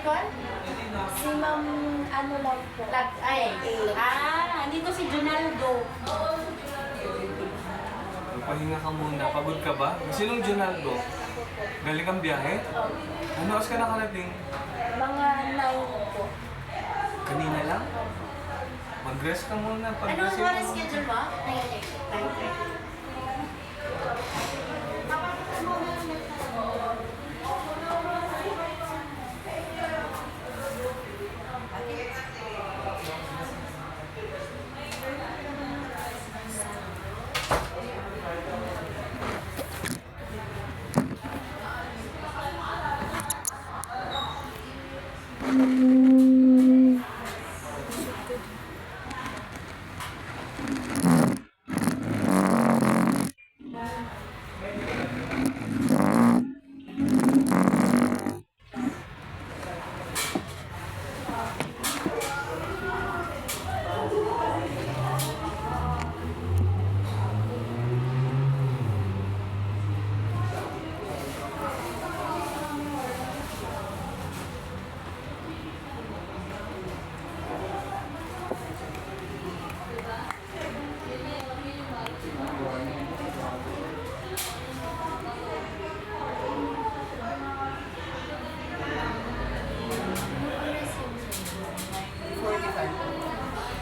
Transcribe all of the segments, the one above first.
Kon? Si Ma'am, ano lang po? Andito si Junaldo. Pahinga ka muna. Pagod ka ba? Sinong Junaldo? Galing kang biyahe? Ano oras ka nakarating? Mga 9 po. Kanina lang? Mag-rest ka muna. Anong Pag-rest oras schedule mo? 9:30.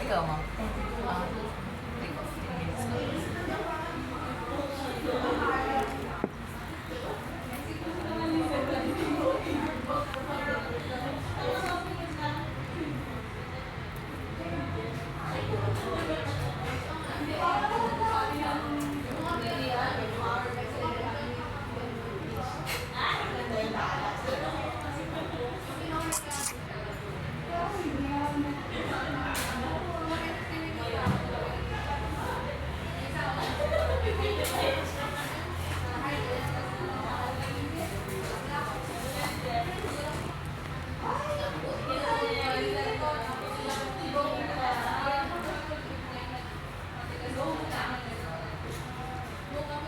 Ikaw, ma'am? Take off. 10 minutes lang.